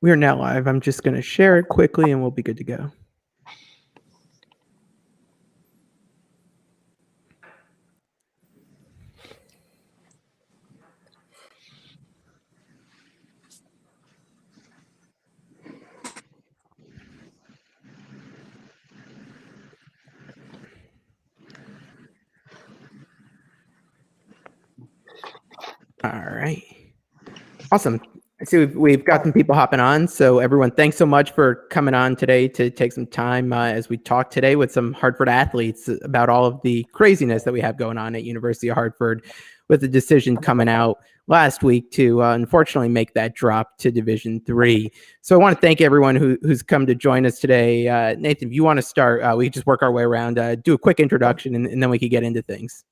We are now live. I'm just going to share it quickly and we'll be good to go. All right. Awesome. I see we've got some people hopping on. So everyone, thanks so much for coming on today to take some time as we talk today with some Hartford athletes about all of the craziness that we have going on at University of Hartford, with the decision coming out last week to unfortunately make that drop to Division III. So I want to thank everyone who's come to join us today. Nathan, if you want to start, we can just work our way around, do a quick introduction, and then we can get into things.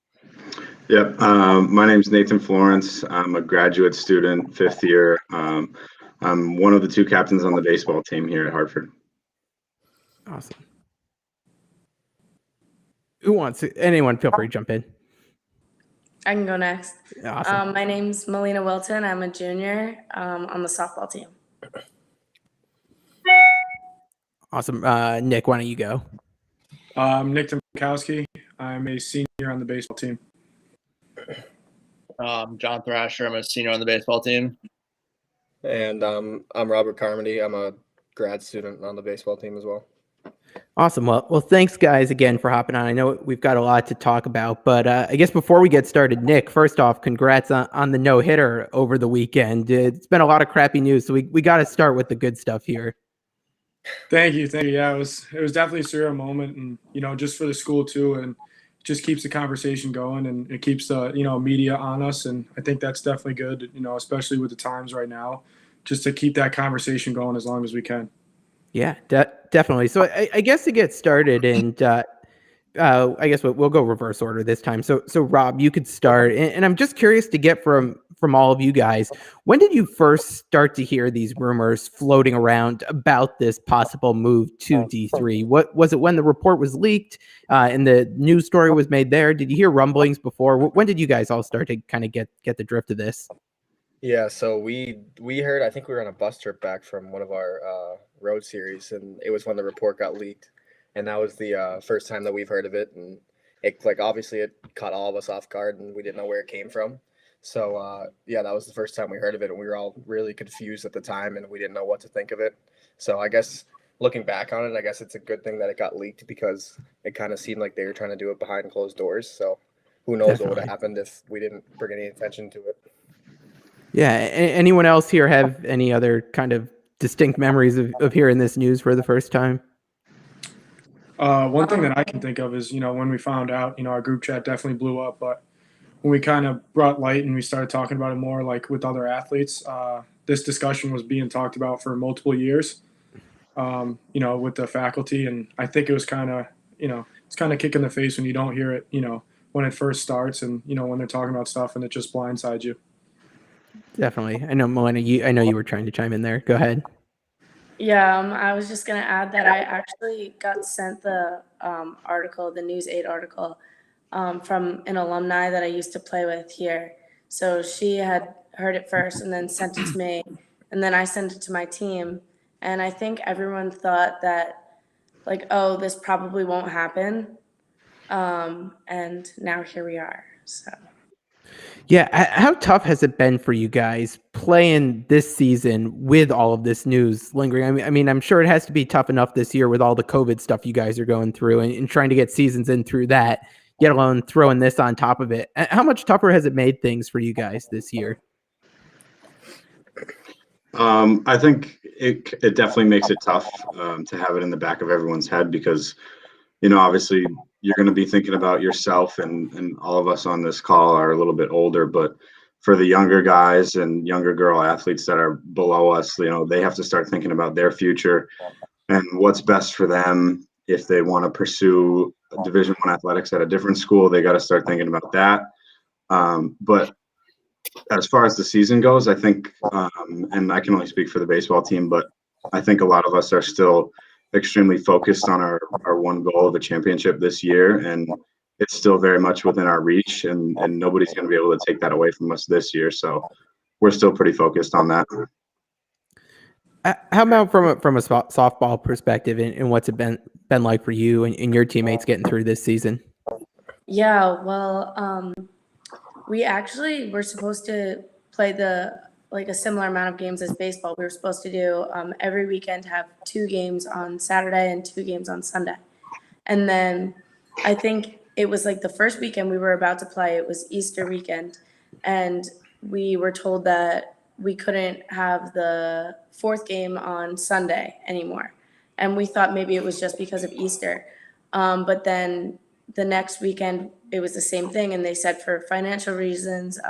Yep. My name is Nathan Florence. I'm a graduate student, 5th year. I'm one of the 2 captains on the baseball team here at Hartford. Awesome. Who wants to? Anyone, feel free to jump in. I can go next. Awesome. My name's Melina Wilton. I'm a junior on the softball team. Awesome. Nick, why don't you go? Nick Domkowski. I'm a senior on the baseball team. John Thrasher. I'm a senior on the baseball team. And I'm Robert Carmody. I'm a grad student on the baseball team as well. Awesome. Well, thanks guys again for hopping on. I know we've got a lot to talk about, but I guess before we get started, Nick, first off, congrats on the no-hitter over the weekend. It's been a lot of crappy news, so we got to start with the good stuff here. Thank you. Yeah, it was definitely a surreal moment, and just for the school too, and just keeps the conversation going, and it keeps the media on us, and I think that's definitely good. Especially with the times right now, just to keep that conversation going as long as we can. Yeah, definitely. So I guess to get started, and I guess we'll go reverse order this time. So Rob, you could start, and I'm just curious to get from all of you guys, when did you first start to hear these rumors floating around about this possible move to D3? What was it when the report was leaked and the news story was made there? Did you hear rumblings before? When did you guys all start to kind of get the drift of this? Yeah, so we heard, I think we were on a bus trip back from one of our road series, and it was when the report got leaked, and that was the first time that we've heard of it, and it obviously it caught all of us off guard, and we didn't know where it came from. So yeah, that was the first time we heard of it, and we were all really confused at the time, and we didn't know what to think of it. So I guess looking back on it, I guess it's a good thing that it got leaked, because it kind of seemed like they were trying to do it behind closed doors. So who knows what would have happened if we didn't bring any attention to it. Yeah. Anyone else here have any other kind of distinct memories of hearing this news for the first time? One thing that I can think of is, when we found out, our group chat definitely blew up, but when we kind of brought light and we started talking about it more, like with other athletes, this discussion was being talked about for multiple years, with the faculty. And I think it was kind of, it's kind of kick in the face when you don't hear it, when it first starts, and, when they're talking about stuff and it just blindsides you. Definitely. I know, Melina, I know you were trying to chime in there. Go ahead. Yeah, I was just going to add that I actually got sent the article, the News 8 article, from an alumni that I used to play with here. So she had heard it first and then sent it to me, and then I sent it to my team. And I think everyone thought that, like, oh, this probably won't happen. And now here we are. So. Yeah. How tough has it been for you guys playing this season with all of this news lingering? I mean, I'm sure it has to be tough enough this year with all the COVID stuff you guys are going through and trying to get seasons in through that, yet alone throwing this on top of it. How much tougher has it made things for you guys this year? I think it definitely makes it tough to have it in the back of everyone's head, because, obviously you're going to be thinking about yourself, and all of us on this call are a little bit older, but for the younger guys and younger girl athletes that are below us, they have to start thinking about their future and what's best for them. If they want to pursue Division I athletics at a different school, they got to start thinking about that. But as far as the season goes, I think, and I can only speak for the baseball team, but I think a lot of us are still extremely focused on our one goal of a championship this year, and it's still very much within our reach, and nobody's going to be able to take that away from us this year. So we're still pretty focused on that. How about from a softball perspective, and what's it been like for you and your teammates getting through this season? Yeah, well, we actually were supposed to play a similar amount of games as baseball. We were supposed to do every weekend have 2 games on Saturday and 2 games on Sunday. And then I think it was like the first weekend we were about to play, it was Easter weekend. And we were told that we couldn't have the 4th game on Sunday anymore. And we thought maybe it was just because of Easter. But then the next weekend, it was the same thing. And they said for financial reasons,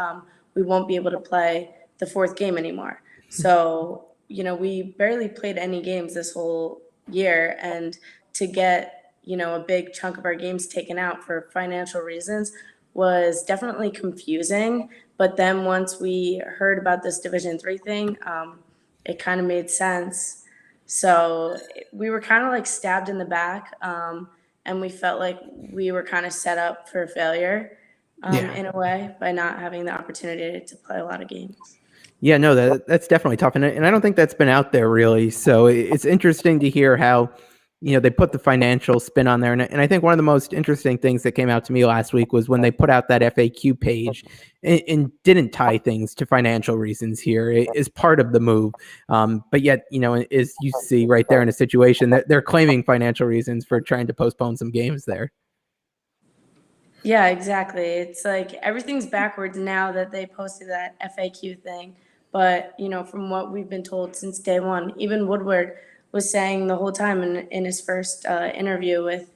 we won't be able to play the 4th game anymore. So, we barely played any games this whole year. And to get a big chunk of our games taken out for financial reasons was definitely confusing. But then once we heard about this Division III thing, it kind of made sense. So we were kind of like stabbed in the back, and we felt like we were kind of set up for failure in a way by not having the opportunity to play a lot of games. Yeah, no, that's definitely tough, and I don't think that's been out there really. So it's interesting to hear how they put the financial spin on there. And I think one of the most interesting things that came out to me last week was when they put out that FAQ page and didn't tie things to financial reasons here is part of the move. But yet, as you see right there in a situation that they're claiming financial reasons for trying to postpone some games there. Yeah, exactly. It's like everything's backwards now that they posted that FAQ thing. But, from what we've been told since day one, even Woodward was saying the whole time in his first interview with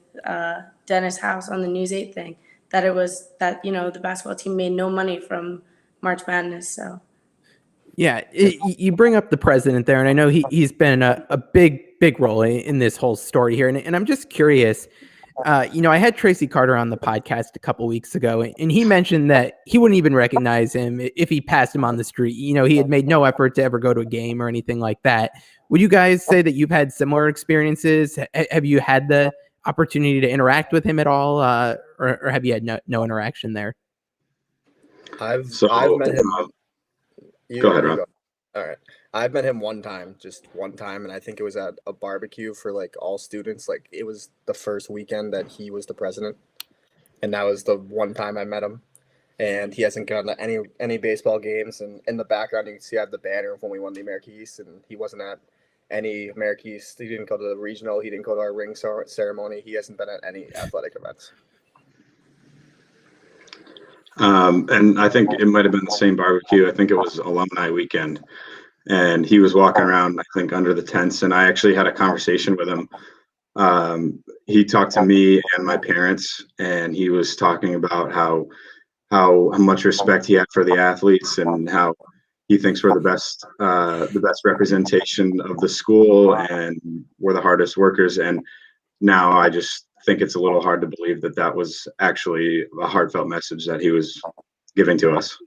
Dennis House on the News 8 thing that it was that, the basketball team made no money from March Madness. So, yeah, you bring up the president there, and I know he's been a big role in this whole story here. And I'm just curious. I had Tracy Carter on the podcast a couple weeks ago, and he mentioned that he wouldn't even recognize him if he passed him on the street. He had made no effort to ever go to a game or anything like that. Would you guys say that you've had similar experiences? Have you had the opportunity to interact with him at all, or have you had no interaction there? I've met him. Go ahead, Rob. All right. I've met him just one time, and I think it was at a barbecue for like all students. Like it was the first weekend that he was the president, and that was the one time I met him. And he hasn't gone to any baseball games. And in the background, you can see I have the banner of when we won the America East, and he wasn't at any America East. He didn't go to the regional. He didn't go to our ring ceremony. He hasn't been at any athletic events. And I think it might have been the same barbecue. I think it was alumni weekend. And he was walking around, I think, under the tents. And I actually had a conversation with him. He talked to me and my parents, and he was talking about how much respect he had for the athletes and how he thinks we're the best representation of the school and we're the hardest workers. And now I just think it's a little hard to believe that was actually a heartfelt message that he was giving to us.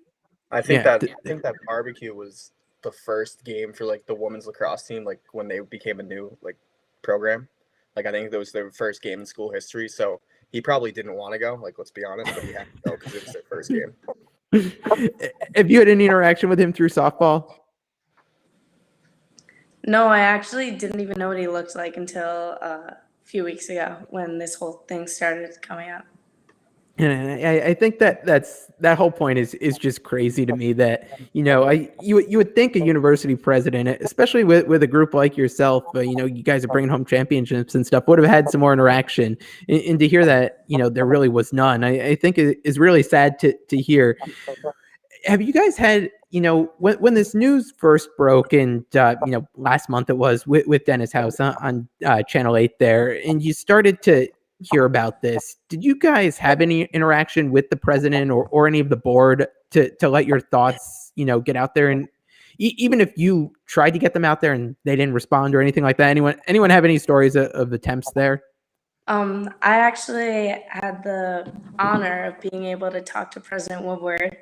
I think that barbecue was the first game for like the women's lacrosse team, like when they became a new like program. Like I think that was their first game in school history. So he probably didn't want to go, like let's be honest, but he had to go because it was their first game. Have you had any interaction with him through softball? No, I actually didn't even know what he looked like until a few weeks ago when this whole thing started coming up. And I think that whole point is just crazy to me that, you would think a university president, especially with a group like yourself, you guys are bringing home championships and stuff, would have had some more interaction. And to hear that, there really was none, I think is really sad to hear. Have you guys had, when this news first broke and, last month it was with Dennis House on Channel 8 there, and you started to hear about this, did you guys have any interaction with the president or any of the board to let your thoughts, get out there? And even if you tried to get them out there and they didn't respond or anything like that, anyone have any stories of attempts there? I actually had the honor of being able to talk to President Woodward.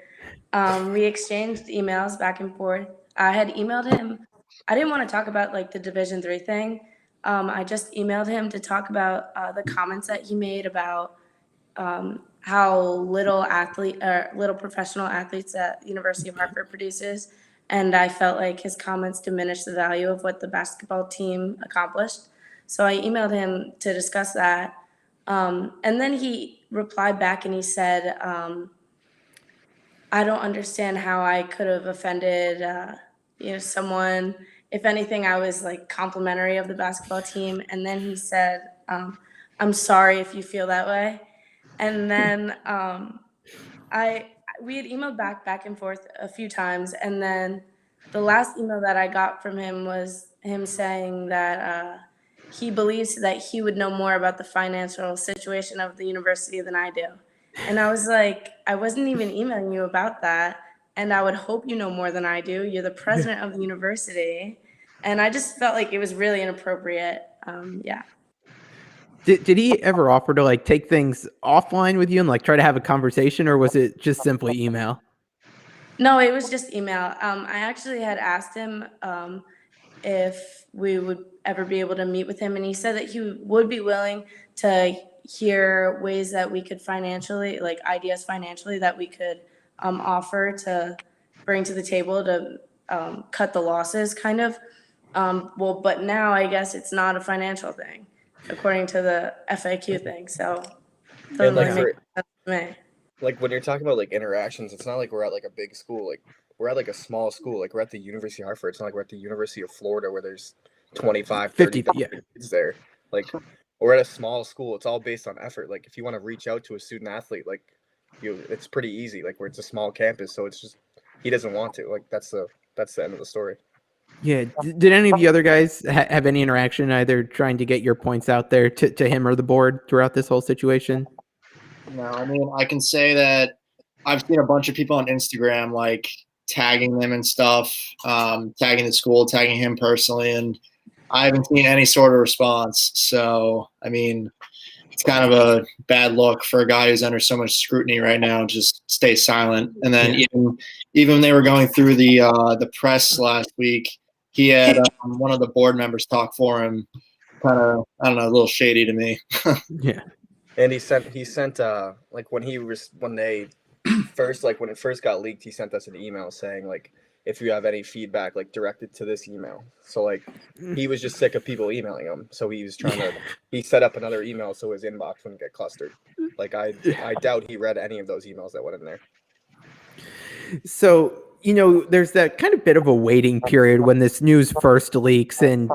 We exchanged emails back and forth. I had emailed him. I didn't want to talk about like the Division III thing. I just emailed him to talk about the comments that he made about how little professional athletes that University of Hartford produces, and I felt like his comments diminished the value of what the basketball team accomplished. So I emailed him to discuss that. And then he replied back and he said, I don't understand how I could have offended, someone. If anything, I was like complimentary of the basketball team. And then he said, I'm sorry if you feel that way. And then we had emailed back and forth a few times. And then the last email that I got from him was him saying that he believes that he would know more about the financial situation of the university than I do. And I was like, I wasn't even emailing you about that. And I would hope you know more than I do. You're the president of the university. And I just felt like it was really inappropriate. Yeah. Did he ever offer to like take things offline with you and like try to have a conversation, or was it just simply email? No, it was just email. I actually had asked him if we would ever be able to meet with him, and he said that he would be willing to hear ways that we could financially, like ideas financially that we could offer to bring to the table to cut the losses, kind of. But now I guess it's not a financial thing, according to the FAQ thing. So it doesn't like, really make sense to me. Like when you're talking about like interactions, it's not like we're at like a big school. Like we're at like a small school. Like we're at the University of Hartford. It's not like we're at the University of Florida where there's 25, 30 kids there. Like we're at a small school. It's all based on effort. Like if you want to reach out to a student athlete, like it's pretty easy. Like where it's a small campus, so it's just he doesn't want to. Like that's the end of the story. Yeah. Did any of the other guys have any interaction, either trying to get your points out there to him or the board throughout this whole situation? No, I mean, I can say that I've seen a bunch of people on Instagram like tagging them and stuff, tagging the school, tagging him personally, and I haven't seen any sort of response. So, I mean, it's kind of a bad look for a guy who's under so much scrutiny right now. Just stay silent. And then even when they were going through the press last week, he had one of the board members talk for him. Kind of, I don't know, a little shady to me. Yeah. And he sent like when it first got leaked, he sent us an email saying like if you have any feedback, like directed to this email. So like he was just sick of people emailing him, so he was he set up another email so his inbox wouldn't get clustered. Like I doubt he read any of those emails that went in there. So there's that kind of bit of a waiting period when this news first leaks, and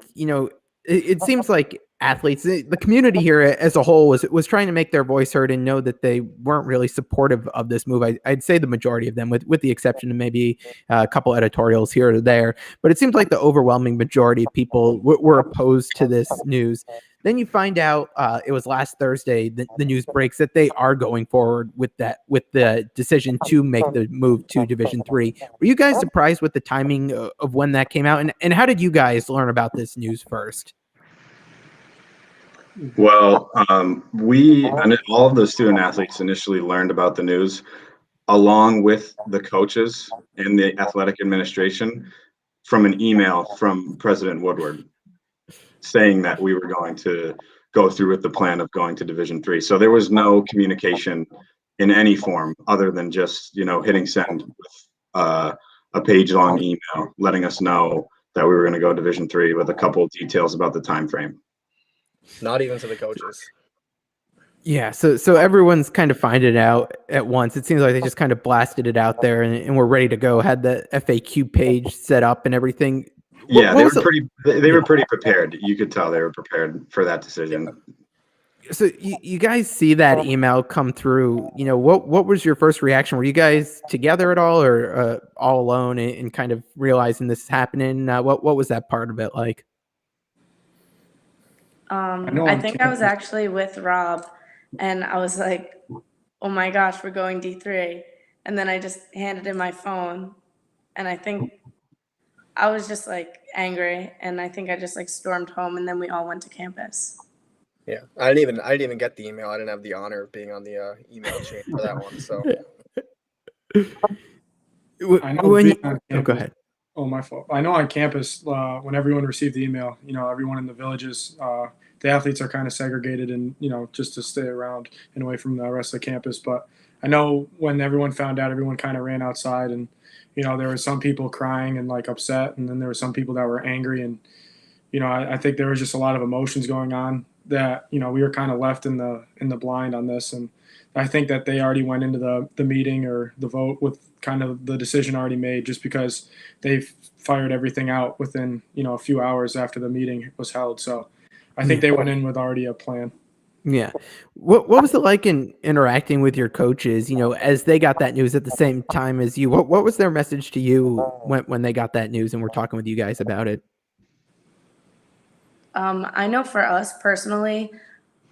it seems like athletes, the community here as a whole was trying to make their voice heard and know that they weren't really supportive of this move. I'd say the majority of them, with the exception of maybe a couple editorials here or there, but it seems like the overwhelming majority of people were opposed to this news. Then you find out it was last Thursday, the news breaks that they are going forward with the decision to make the move to Division III. Were you guys surprised with the timing of when that came out? And how did you guys learn about this news first? Well, all of the student athletes initially learned about the news along with the coaches and the athletic administration from an email from President Woodward saying that we were going to go through with the plan of going to Division III. So there was no communication in any form other than just, hitting send with a page-long email letting us know that we were going to go Division III with a couple of details about the time frame. Not even to the coaches. Yeah, so everyone's kind of finding it out at once. It seems like they just kind of blasted it out there and we're ready to go. Had the FAQ page set up and everything. Yeah, they were pretty prepared. You could tell they were prepared for that decision. So you guys see that email come through, what was your first reaction? Were you guys together at all, or all alone and kind of realizing this is happening? What was that part of it like? I think I was actually with Rob, and I was like, oh my gosh, we're going D3. And then I just handed him my phone, and I think I was just like angry, and I think I just like stormed home, and then we all went to campus. Yeah, I didn't even get the email. I didn't have the honor of being on the email chain for that one. So go ahead. Oh, my fault. I know on campus, when everyone received the email, everyone in the villages, the athletes are kind of segregated and, just to stay around and away from the rest of the campus. But I know when everyone found out, everyone kind of ran outside, and there were some people crying and like upset, and then there were some people that were angry, and I think there was just a lot of emotions going on that we were kind of left in the blind on this, and I think that they already went into the meeting or the vote with kind of the decision already made, just because they fired everything out within a few hours after the meeting was held. So I think they went in with already a plan. Yeah. What was it like in interacting with your coaches, as they got that news at the same time as you? What was their message to you when they got that news and were talking with you guys about it? I know for us personally,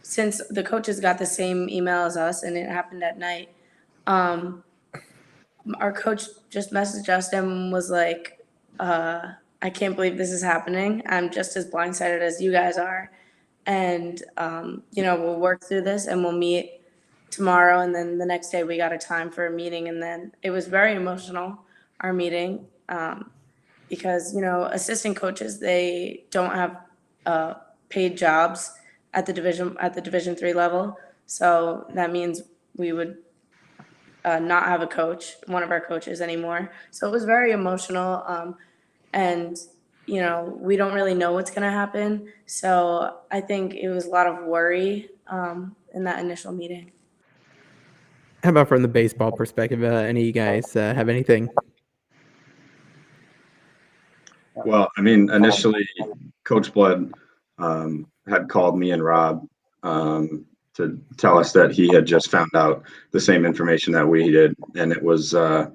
since the coaches got the same email as us and it happened at night, our coach just messaged us and was like, I can't believe this is happening. I'm just as blindsided as you guys are. And, we'll work through this and we'll meet tomorrow. And then the next day we got a time for a meeting. And then it was very emotional, our meeting, because, assistant coaches, they don't have paid jobs at the Division III level. So that means we would not have one of our coaches anymore. So it was very emotional. And, we don't really know what's going to happen. So I think it was a lot of worry in that initial meeting. How about from the baseball perspective? Any of you guys have anything? Well, I mean, initially, Coach Blood had called me and Rob to tell us that he had just found out the same information that we did. And it was kind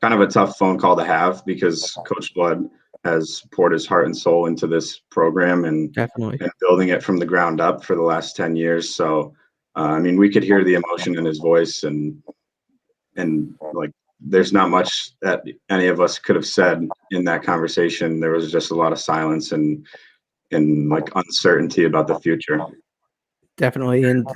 of a tough phone call to have, because Coach Blood has poured his heart and soul into this program and building it from the ground up for the last 10 years. So, I mean, we could hear the emotion in his voice, and like, there's not much that any of us could have said in that conversation. There was just a lot of silence and like uncertainty about the future. Definitely. And,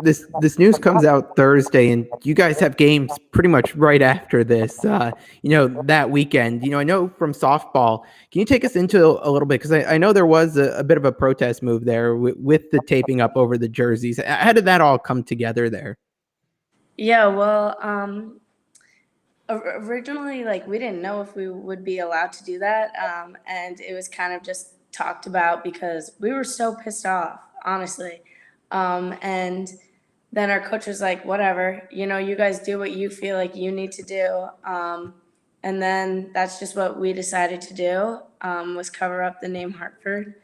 this news comes out Thursday, and you guys have games pretty much right after this, that weekend. I know from softball, can you take us into a little bit? Because I know there was a bit of a protest move there with the taping up over the jerseys. How did that all come together there? Yeah, well, originally, we didn't know if we would be allowed to do that. And it was kind of just talked about because we were so pissed off, honestly. And then our coach was like, whatever, you guys do what you feel like you need to do. And then that's just what we decided to do, was cover up the name Hartford.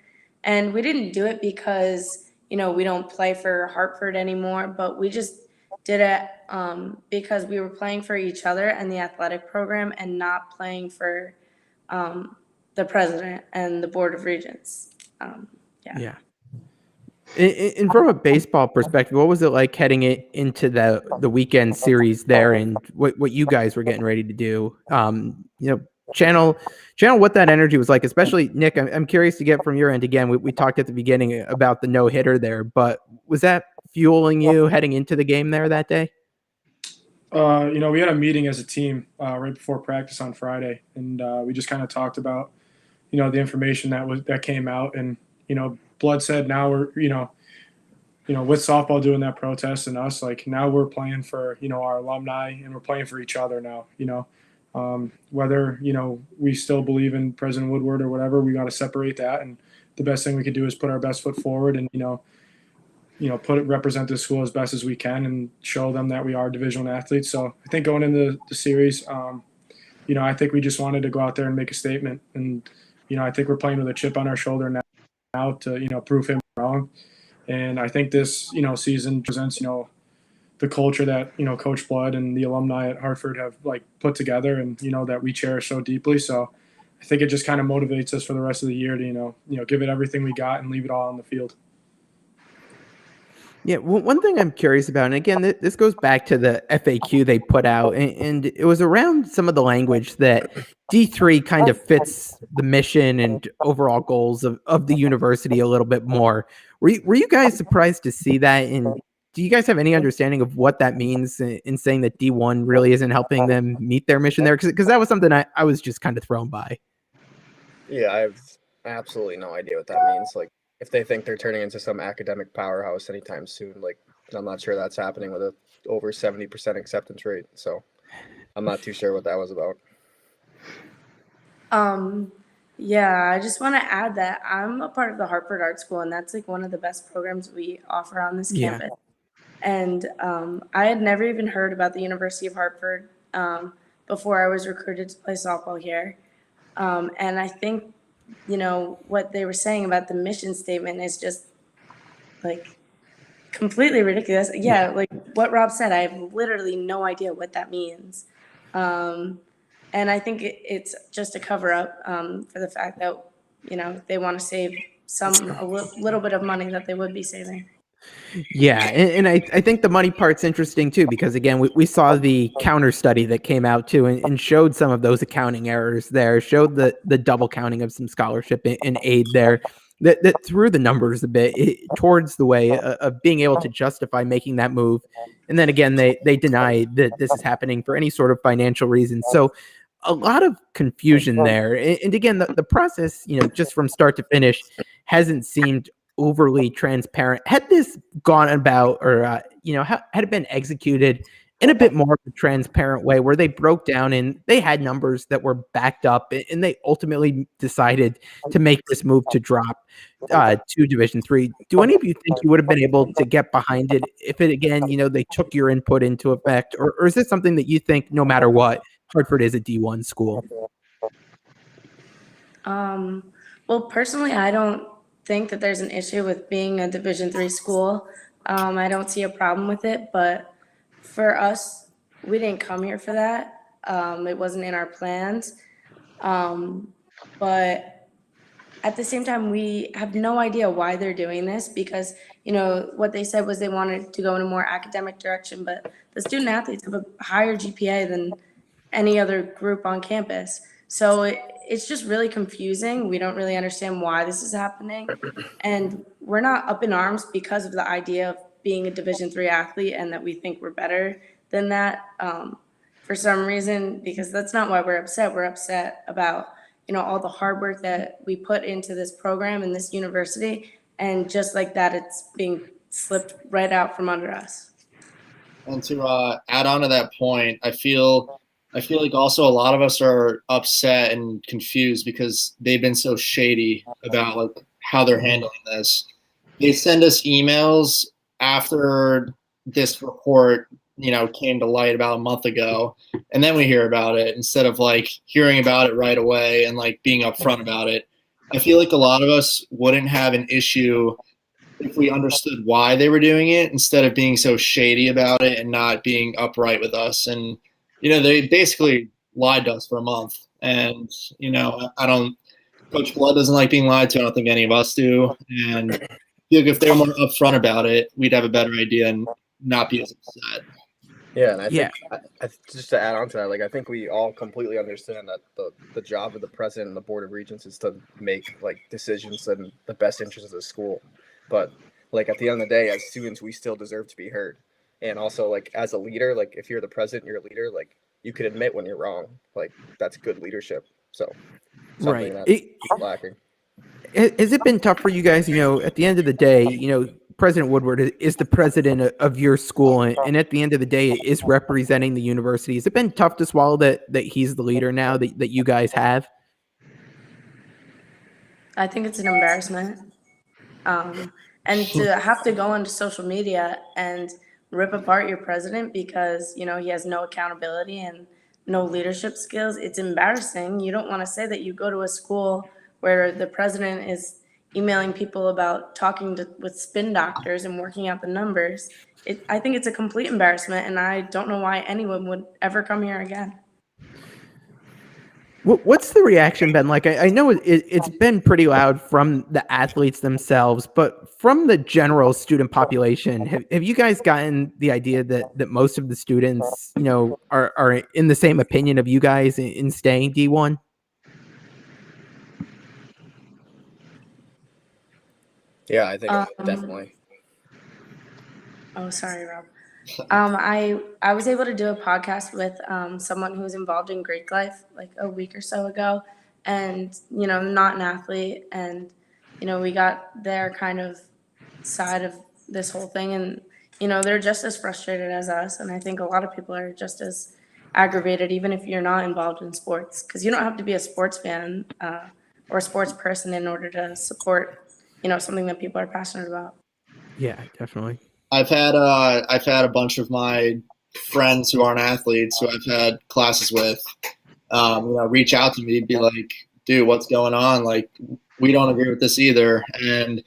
And we didn't do it because, we don't play for Hartford anymore, but we just did it because we were playing for each other and the athletic program, and not playing for the president and the Board of Regents. Yeah. And from a baseball perspective, what was it like heading into the weekend series there, and what you guys were getting ready to do? Channel what that energy was like, especially Nick. I'm curious to get from your end again. We talked at the beginning about the no-hitter there, but was that fueling you heading into the game there that day? We had a meeting as a team right before practice on Friday, and we just kind of talked about the information that came out, and Blood said now we're with softball doing that protest, and us, like, now we're playing for our alumni, and we're playing for each other now. Whether we still believe in President Woodward or whatever, we got to separate that, and the best thing we could do is put our best foot forward and represent the school as best as we can and show them that we are divisional athletes. So I think going into the series, I think we just wanted to go out there and make a statement, and I think we're playing with a chip on our shoulder now to prove him wrong. And I think this season presents the culture that Coach Blood and the alumni at Hartford have put together, and that we cherish so deeply. So I think it just kind of motivates us for the rest of the year to give it everything we got and leave it all on the field. Yeah, one thing I'm curious about, and again, this goes back to the FAQ they put out, and it was around some of the language that D3 kind of fits the mission and overall goals of the university a little bit more. Were you guys surprised to see that? And do you guys have any understanding of what that means in saying that D1 really isn't helping them meet their mission there? Because that was something I was just kind of thrown by. Yeah, I have absolutely no idea what that means. If they think they're turning into some academic powerhouse anytime soon, I'm not sure that's happening with a over 70% acceptance rate. So I'm not too sure what that was about. Yeah, I just want to add that I'm a part of the Hartford Art School, and that's like one of the best programs we offer on this Yeah. campus. And I had never even heard about the University of Hartford before I was recruited to play softball here. And I think, what they were saying about the mission statement is just like completely ridiculous. Yeah, like what Rob said, I have literally no idea what that means. And I think it's just a cover up for the fact that, they want to save a little bit of money that they would be saving. Yeah, and I think the money part's interesting too, because again, we saw the counter study that came out too and showed some of those accounting errors there, showed the double counting of some scholarship and aid there that threw the numbers a bit towards the way of being able to justify making that move. And then again, they deny that this is happening for any sort of financial reason. So a lot of confusion there. And again, the process, just from start to finish hasn't seemed overly transparent. Had this gone about, or had it been executed in a bit more of a transparent way, where they broke down and they had numbers that were backed up, and they ultimately decided to make this move to drop to Division III, do any of you think you would have been able to get behind it if it again, they took your input into effect, or is this something that you think no matter what, Hartford is a D1 school? Well, personally, I don't think that there's an issue with being a Division III school. I don't see a problem with it, but for us, we didn't come here for that. It wasn't in our plans. But at the same time, we have no idea why they're doing this because, what they said was they wanted to go in a more academic direction, but the student athletes have a higher GPA than any other group on campus. So it's just really confusing. We don't really understand why this is happening. And we're not up in arms because of the idea of being a Division III athlete and that we think we're better than that for some reason, because that's not why we're upset. We're upset about, all the hard work that we put into this program and this university. And just like that, it's being slipped right out from under us. And to add on to that point, I feel like also a lot of us are upset and confused because they've been so shady about like how they're handling this. They send us emails after this report, came to light about a month ago, and then we hear about it instead of like hearing about it right away and like being upfront about it. I feel like a lot of us wouldn't have an issue if we understood why they were doing it instead of being so shady about it and not being upright with us. And they basically lied to us for a month. And, Coach Blood doesn't like being lied to. I don't think any of us do. And I feel like if they were more upfront about it, we'd have a better idea and not be as upset. Yeah, and I think just to add on to that, like I think we all completely understand that the job of the president and the board of regents is to make like decisions in the best interest of the school. But like at the end of the day, as students, we still deserve to be heard. And also like as a leader, like if you're the president, you're a leader, like you can admit when you're wrong. Like that's good leadership. So something that's lacking. Has it been tough for you guys? At the end of the day, President Woodward is the president of your school, and at the end of the day is representing the university. Has it been tough to swallow that he's the leader now that you guys have? I think it's an embarrassment. And to have to go onto social media and rip apart your president because, he has no accountability and no leadership skills, it's embarrassing. You don't want to say that you go to a school where the president is emailing people about talking with spin doctors and working out the numbers. I think it's a complete embarrassment, and I don't know why anyone would ever come here again. What's the reaction been like? I know it's been pretty loud from the athletes themselves, but from the general student population, have you guys gotten the idea that most of the students, are in the same opinion of you guys in staying D1? Yeah, I think definitely. Oh, sorry, Rob. I was able to do a podcast with someone who was involved in Greek life like a week or so ago, and not an athlete, and we got their kind of side of this whole thing, and they're just as frustrated as us. And I think a lot of people are just as aggravated, even if you're not involved in sports, because you don't have to be a sports fan or a sports person in order to support, something that people are passionate about. Yeah, definitely. I've had a bunch of my friends who aren't athletes who I've had classes with, reach out to me, be like, dude, what's going on? Like, we don't agree with this either. And,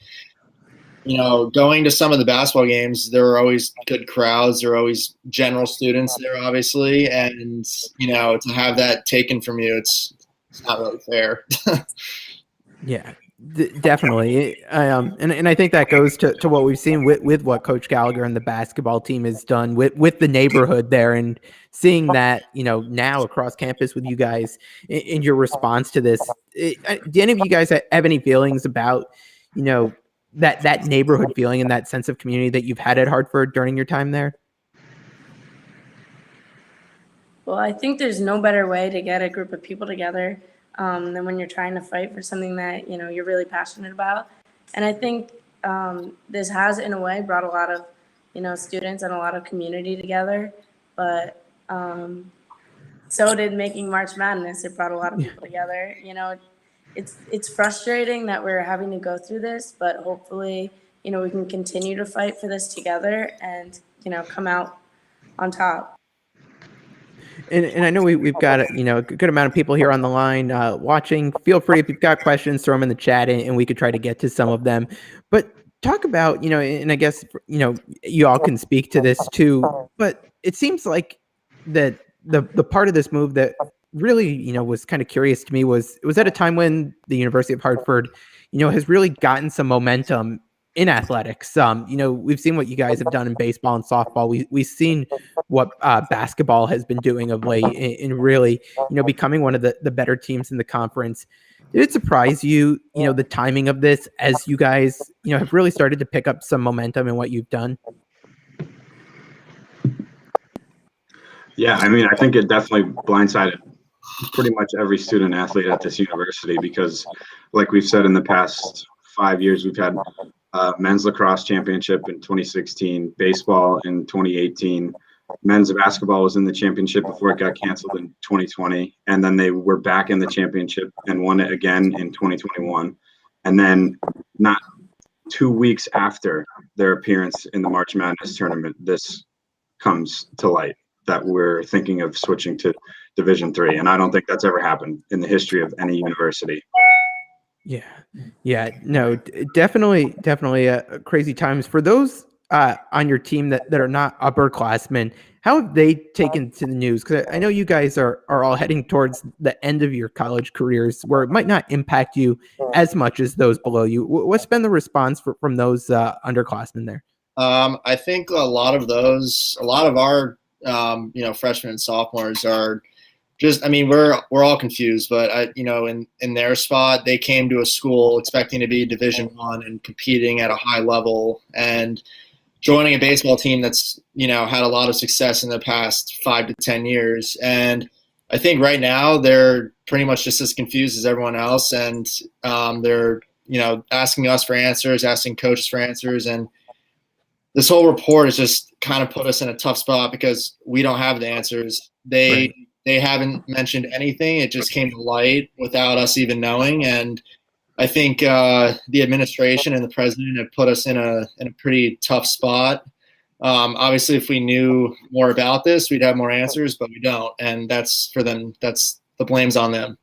going to some of the basketball games, there are always good crowds. There are always general students there, obviously. And, to have that taken from you, it's not really fair. Yeah, definitely. And I think that goes to what we've seen with what Coach Gallagher and the basketball team has done with the neighborhood there, and seeing that, now across campus with you guys in your response to this. Do any of you guys have any feelings about, that neighborhood feeling and that sense of community that you've had at Hartford during your time there? Well, I think there's no better way to get a group of people together than when you're trying to fight for something that, you're really passionate about. And I think this has, in a way, brought a lot of, students and a lot of community together. But so did making March Madness. It brought a lot of people together. It's frustrating that we're having to go through this, but hopefully, we can continue to fight for this together and, come out on top. And I know we've got a good amount of people here on the line watching. Feel free, if you've got questions, throw them in the chat, and we could try to get to some of them. But talk about, and I guess, you all can speak to this too, but it seems like that the part of this move that really, was kind of curious to me was at a time when the University of Hartford, has really gotten some momentum in athletics. We've seen what you guys have done in baseball and softball. We've seen what basketball has been doing of late in really, becoming one of the better teams in the conference. Did it surprise you, the timing of this, as you guys, have really started to pick up some momentum in what you've done? Yeah, I mean, I think it definitely blindsided pretty much every student athlete at this university, because like we've said in the past 5 years, we've had men's lacrosse championship in 2016, baseball in 2018. Men's basketball was in the championship before it got canceled in 2020. And then they were back in the championship and won it again in 2021. And then not 2 weeks after their appearance in the March Madness tournament, this comes to light that we're thinking of switching to Division III. And I don't think that's ever happened in the history of any university. Yeah, no, definitely crazy times for those on your team that are not upperclassmen. How have they taken to the news? Because I know you guys are all heading towards the end of your college careers, where it might not impact you as much as those below you. What's been the response from those underclassmen there? I think a lot of our freshmen and sophomores are just, I mean, we're all confused, but in their spot, they came to a school expecting to be Division I and competing at a high level, and joining a baseball team that's, had a lot of success in the past 5 to 10 years. And I think right now they're pretty much just as confused as everyone else. And they're, asking us for answers, asking coaches for answers. And this whole report has just kind of put us in a tough spot because we don't have the answers. They haven't mentioned anything. It just came to light without us even knowing. And I think the administration and the president have put us in a pretty tough spot. Obviously, if we knew more about this, we'd have more answers, but we don't. And that's for them. That's the blame's on them.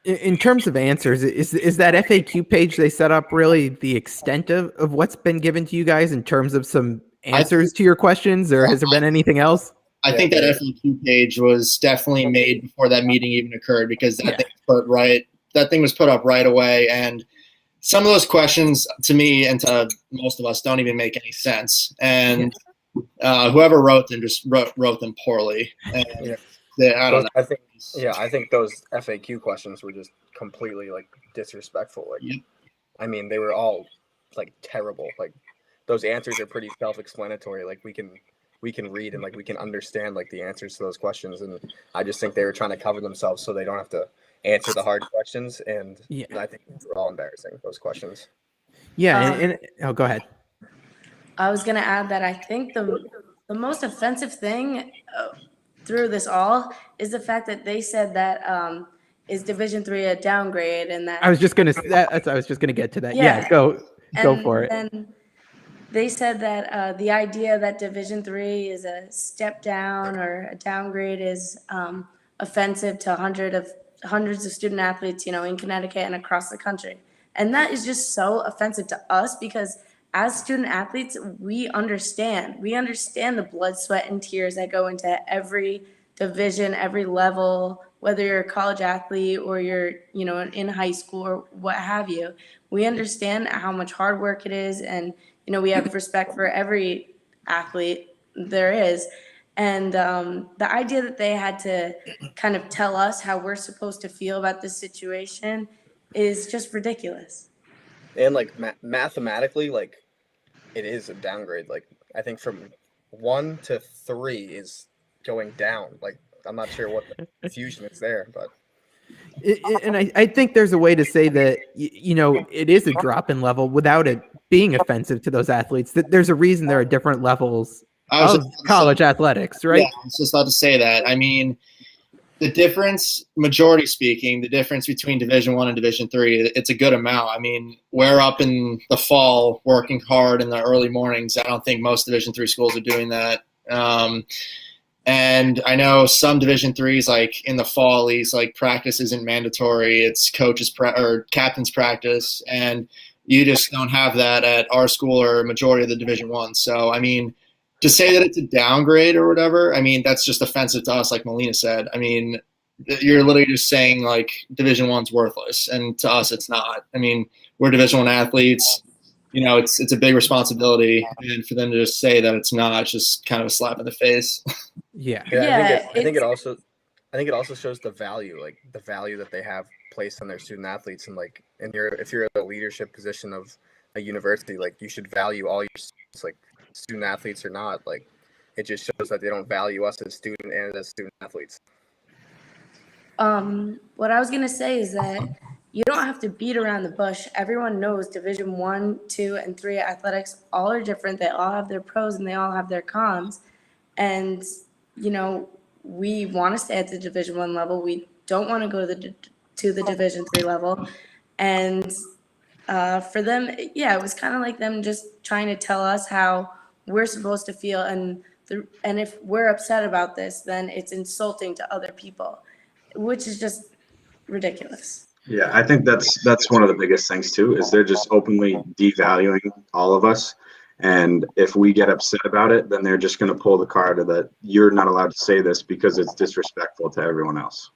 In terms of answers, is that FAQ page they set up really the extent of what's been given to you guys in terms of some answers to your questions, or has there been anything else? I think that FAQ page was definitely made before that meeting even occurred, because that thing was put up right away. And some of those questions, to me and to most of us, don't even make any sense. And whoever wrote them just wrote them poorly. And I don't know. I think those FAQ questions were just completely disrespectful. I mean, they were all terrible. Those answers are pretty self-explanatory. We can read and we can understand the answers to those questions. And I just think they were trying to cover themselves so they don't have to answer the hard questions. And I think they're all embarrassing, those questions. Yeah. And go ahead. I was going to add that I think the most offensive thing through this all is the fact that they said that is Division III a downgrade, and that I was just gonna get to that. Yeah, Yeah. go and for it. then they said that the idea that Division III is a step down or a downgrade is offensive to hundreds of student athletes, in Connecticut and across the country. And that is just so offensive to us because as student athletes, we understand the blood, sweat, and tears that go into every division, every level, whether you're a college athlete or you're, in high school or what have you. We understand how much hard work it is, and we have respect for every athlete there is. And the idea that they had to kind of tell us how we're supposed to feel about this situation is just ridiculous. And like mathematically, like it is a downgrade. Like I think from 1 to 3 is going down. Like I'm not sure what the confusion is there, but. And I think there's a way to say that, it is a drop in level without it being offensive to those athletes. That there's a reason there are different levels of college athletics, right? Yeah, I was just about to say that. I mean, the difference, majority speaking, the difference between Division I and Division III, it's a good amount. I mean, we're up in the fall working hard in the early mornings. I don't think most Division III schools are doing that. And I know some Division IIIs, like in the fall, like practice isn't mandatory. It's or captain's practice, and you just don't have that at our school or majority of the Division I. So, I mean, to say that it's a downgrade or whatever, I mean, that's just offensive to us, like Melina said. I mean, you're literally just saying like Division I's worthless, and to us, it's not. I mean, we're Division I athletes. It's a big responsibility, and for them to just say that it's not, it's just kind of a slap in the face. Yeah. I think it also shows the value that they have placed on their student athletes, and like, if you're in a leadership position of a university, like you should value all your students, like student athletes or not. Like it just shows that they don't value us as student and as student athletes. What I was gonna say is that you don't have to beat around the bush. Everyone knows Division I, II, and III athletics all are different. They all have their pros and they all have their cons. And we want to stay at the Division I level. We don't want to go to the Division III level. And for them, it was kind of like them just trying to tell us how we're supposed to feel. And if we're upset about this, then it's insulting to other people, which is just ridiculous. Yeah, I think that's one of the biggest things too, is they're just openly devaluing all of us. And if we get upset about it, then they're just going to pull the card that you're not allowed to say this because it's disrespectful to everyone else.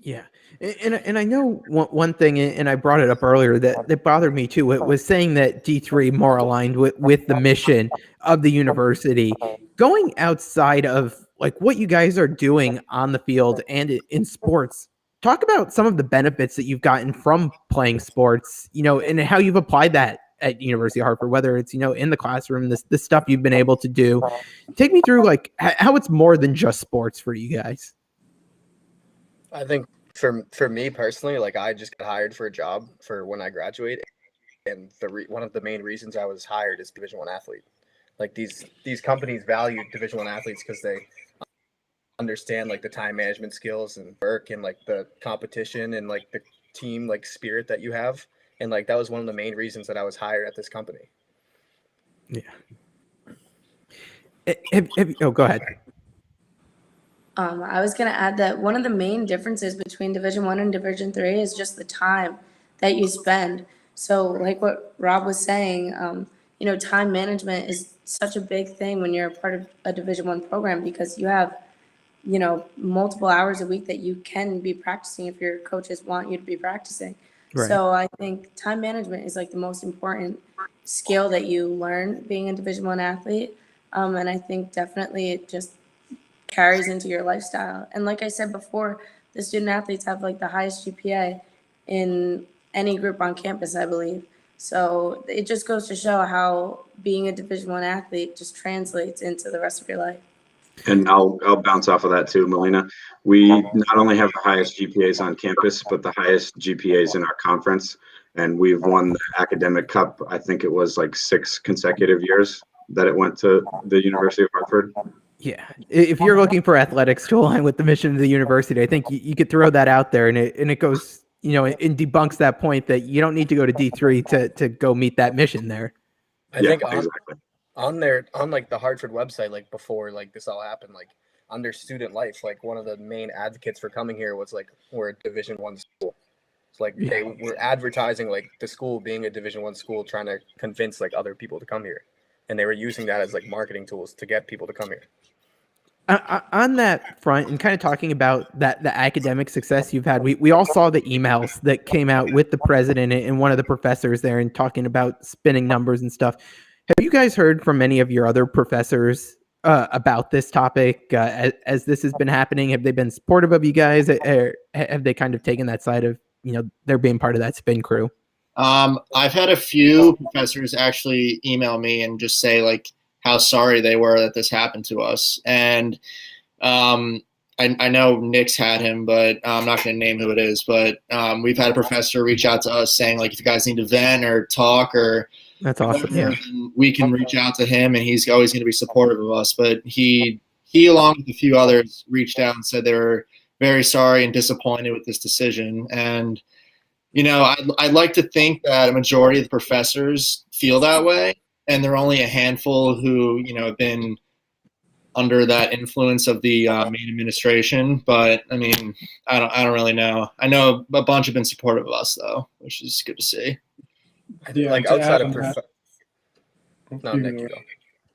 Yeah. And I know one thing, and I brought it up earlier, that bothered me too. It was saying that D3 more aligned with the mission of the university. Going outside of like what you guys are doing on the field and in sports, talk about some of the benefits that you've gotten from playing sports, and how you've applied that at University of Hartford, whether it's, in the classroom, the stuff you've been able to do. Take me through like how it's more than just sports for you guys. I think for me personally, like I just got hired for a job for when I graduate, and one of the main reasons I was hired is Division I athlete. Like these companies value Division I athletes because they understand like the time management skills and work and like the competition and like the team like spirit that you have. And like that was one of the main reasons that I was hired at this company. Yeah. Go ahead. I was going to add that one of the main differences between Division I and Division III is just the time that you spend. So like what Rob was saying, time management is such a big thing when you're a part of a Division I program, because you have, multiple hours a week that you can be practicing if your coaches want you to be practicing. Right. So I think time management is like the most important skill that you learn being a Division I athlete. And I think definitely it just carries into your lifestyle. And like I said before, the student athletes have like the highest GPA in any group on campus, I believe. So it just goes to show how being a Division I athlete just translates into the rest of your life. And I'll bounce off of that too, Melina. We not only have the highest GPAs on campus, but the highest GPAs in our conference. And we've won the academic cup. I think it was like 6 consecutive years. that it went to the University of Hartford. Yeah, if you're looking for athletics to align with the mission of the university, I think you could throw that out there, and it goes, it debunks that point that you don't need to go to D3 to go meet that mission there. I think on like the Hartford website, like before like this all happened, like under student life, like one of the main advocates for coming here was like, we're a Division I school. So like they were advertising like the school being a Division I school, trying to convince like other people to come here, and they were using that as like marketing tools to get people to come here. On that front, and kind of talking about the academic success you've had, we all saw the emails that came out with the president and one of the professors there, and talking about spinning numbers and stuff. Have you guys heard from any of your other professors about this topic as this has been happening? Have they been supportive of you guys, or have they kind of taken that side of they're being part of that spin crew? I've had a few professors actually email me and just say like how sorry they were that this happened to us. And I know Nick's had him, but I'm not going to name who it is. But we've had a professor reach out to us saying like, if you guys need to vent or talk or that's awesome. Yeah, we can reach out to him, and he's always going to be supportive of us. But he along with a few others reached out and said they were very sorry and disappointed with this decision. And I'd like to think that a majority of the professors feel that way, and there are only a handful who, have been under that influence of the main administration. But I mean, I don't really know. I know a bunch have been supportive of us though, which is good to see. Yeah, like outside of no, Nick,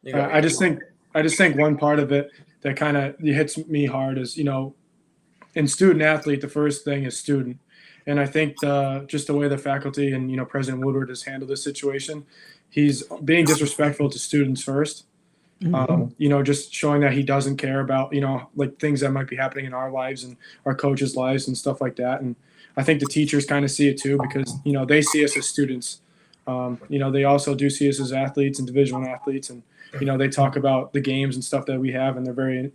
you go. I just think one part of it that kind of hits me hard is, in student athlete, the first thing is student. And I think just the way the faculty and, President Woodward has handled this situation, he's being disrespectful to students first. Mm-hmm. Just showing that he doesn't care about, like things that might be happening in our lives and our coaches' lives and stuff like that. And I think the teachers kind of see it too, because, they see us as students. They also do see us as athletes and Division I athletes. And, they talk about the games and stuff that we have, and they're very,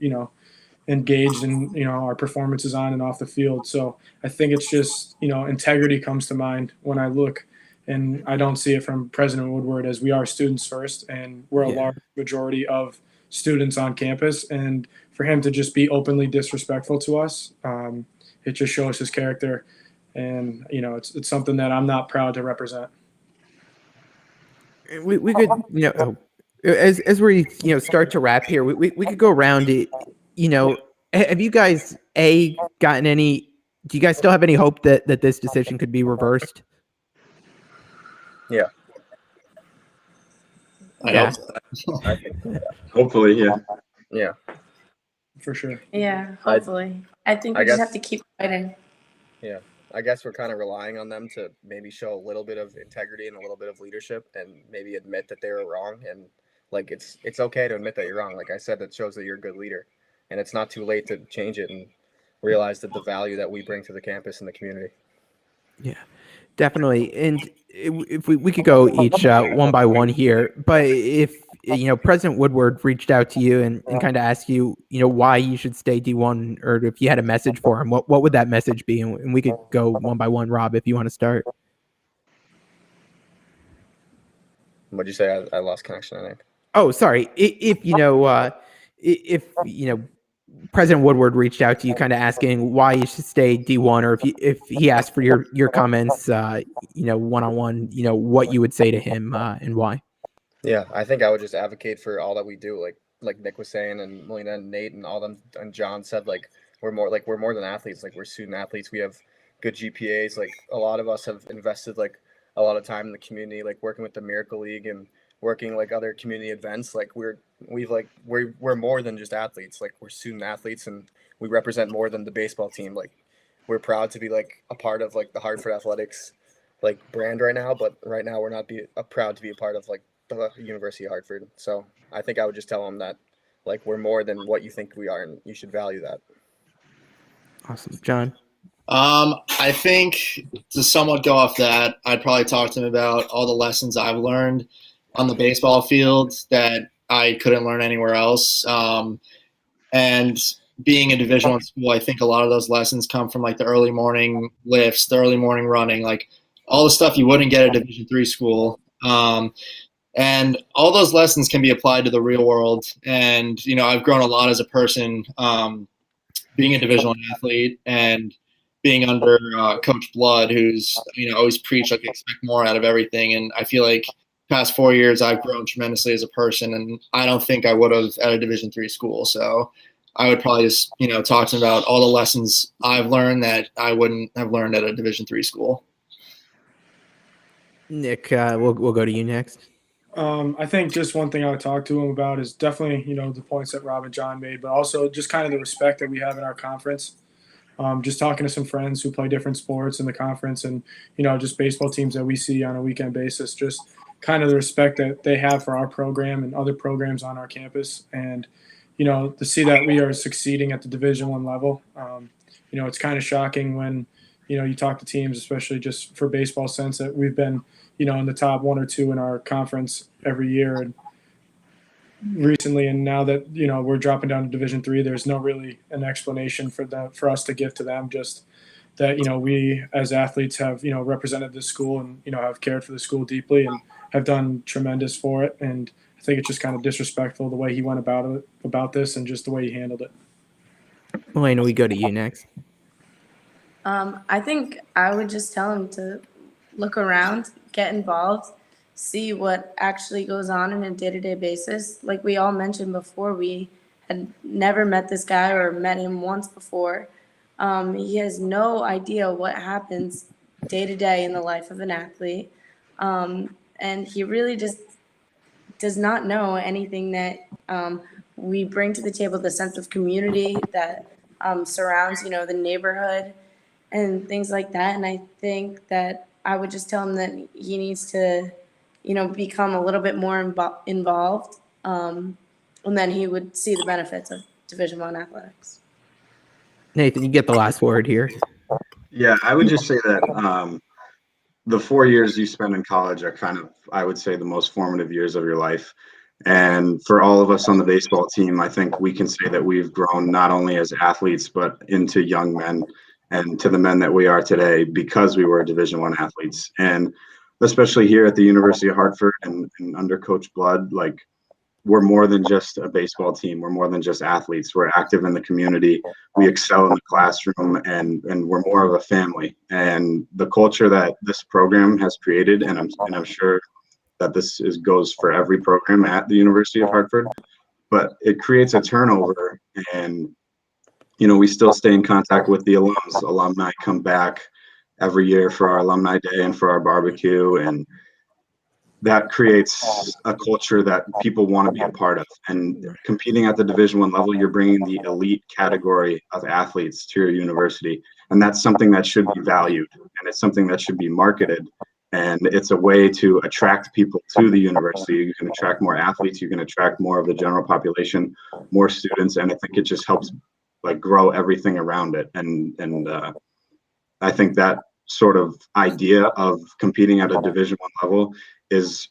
engaged in, our performances on and off the field. So I think it's just, integrity comes to mind when I look, and I don't see it from President Woodward, as we are students first, and we're a large majority of students on campus. And for him to just be openly disrespectful to us, it just shows his character. And, it's something that I'm not proud to represent. We could, as we, start to wrap here, we could go around it. Have you guys gotten any? Do you guys still have any hope that this decision could be reversed? Yeah. I hope I think, Hopefully, yeah. yeah. For sure. Yeah, hopefully. I think we just have to keep fighting. Yeah. I guess we're kind of relying on them to maybe show a little bit of integrity and a little bit of leadership, and maybe admit that they were wrong. And like, it's okay to admit that you're wrong. Like I said, that shows that you're a good leader, and it's not too late to change it and realize that the value that we bring to the campus and the community. Yeah, definitely. And if we could go each one by one here, but if President Woodward reached out to you and kind of asked you, why you should stay D1, or if you had a message for him, what would that message be? And we could go one by one. Rob, if you want to start. What'd you say? I lost connection, I think. Oh, sorry. If President Woodward reached out to you, kind of asking why you should stay D1, or if he asked for your comments, one-on-one, what you would say to him and why. Yeah, I think I would just advocate for all that we do, like Nick was saying, and Melina and Nate and all them, and John said, like we're more than athletes. Like, we're student athletes. We have good GPAs. Like, a lot of us have invested like a lot of time in the community, like working with the Miracle League and working like other community events. Like, we're more than just athletes. Like, we're student athletes, and we represent more than the baseball team. Like, we're proud to be like a part of like the Hartford Athletics like brand right now, but right now we're not proud to be a part of like the University of Hartford. So I think I would just tell them that like we're more than what you think we are, and you should value that. Awesome. John? I think to somewhat go off that, I'd probably talk to him about all the lessons I've learned on the baseball field that I couldn't learn anywhere else. And being a Division I school, I think a lot of those lessons come from like the early morning lifts, the early morning running, like all the stuff you wouldn't get at a Division III school. And all those lessons can be applied to the real world. And, I've grown a lot as a person, being a Division I athlete and being under Coach Blood, who's, always preached like expect more out of everything. And I feel like past 4 years, I've grown tremendously as a person, and I don't think I would have at a Division III school. So I would probably just, talk to him about all the lessons I've learned that I wouldn't have learned at a Division III school. Nick, we'll go to you next. I think just one thing I would talk to him about is definitely, the points that Rob and John made, but also just kind of the respect that we have in our conference. Just talking to some friends who play different sports in the conference and, just baseball teams that we see on a weekend basis, just kind of the respect that they have for our program and other programs on our campus. And, to see that we are succeeding at the Division I level, it's kind of shocking when, you talk to teams, especially just for baseball sense, that we've been, in the top 1 or 2 in our conference every year. And recently, and now that, we're dropping down to Division III, there's no really an explanation for us to give to them, just that, we as athletes have, represented this school and, have cared for the school deeply and have done tremendous for it. And I think it's just kind of disrespectful the way he went about this and just the way he handled it. Elena, we go to you next. I think I would just tell him to look around, get involved, see what actually goes on a day-to-day basis. Like we all mentioned before, we had never met this guy or met him once before. He has no idea what happens day-to-day in the life of an athlete. And he really just does not know anything that we bring to the table, the sense of community that surrounds, the neighborhood and things like that. And I think that I would just tell him that he needs to, become a little bit more involved. And then he would see the benefits of Division I athletics. Nathan, you get the last word here. Yeah, I would just say that the 4 years you spend in college are kind of, I would say, the most formative years of your life. And for all of us on the baseball team, I think we can say that we've grown not only as athletes, but into young men and to the men that we are today because we were Division I athletes. And especially here at the University of Hartford and under Coach Blood, like we're more than just a baseball team. We're more than just athletes. We're active in the community. We excel in the classroom and we're more of a family. And the culture that this program has created, and I'm sure that this goes for every program at the University of Hartford, but it creates a turnover. And we still stay in contact with the alums. Alumni come back every year for our alumni day and for our barbecue, and that creates a culture that people want to be a part of. And competing at the Division I level, you're bringing the elite category of athletes to your university, and that's something that should be valued, and it's something that should be marketed. And it's a way to attract people to the university. You can attract more athletes. You can attract more of the general population, more students, and I think it just helps grow everything around it. And I think that sort of idea of competing at a Division I level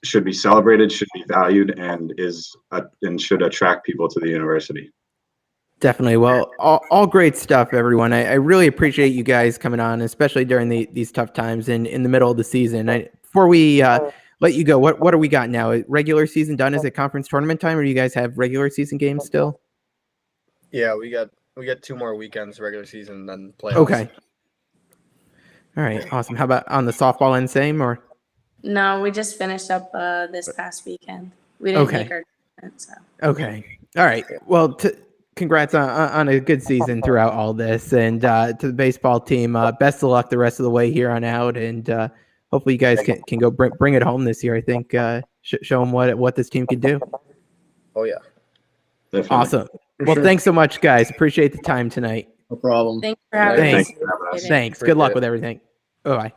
should be celebrated, should be valued, and should attract people to the university. Definitely. Well, all great stuff, everyone. I really appreciate you guys coming on, especially during these tough times in the middle of the season. Before we let you go, what do we got now? Regular season done? Is it conference tournament time, or do you guys have regular season games still? Yeah, we got 2 more weekends regular season, then playoffs. Okay. All right. Awesome. How about on the softball end, same or? No, we just finished up this past weekend. We didn't make our tournament, so. Okay. All right. Well, congrats on a good season throughout all this, and to the baseball team, best of luck the rest of the way here on out, and hopefully you guys can go bring it home this year. I think show them what this team can do. Oh yeah. Definitely. Awesome. Well, thanks so much, guys. Appreciate the time tonight. No problem. Thanks for having us. Thanks. Good luck with everything. Bye.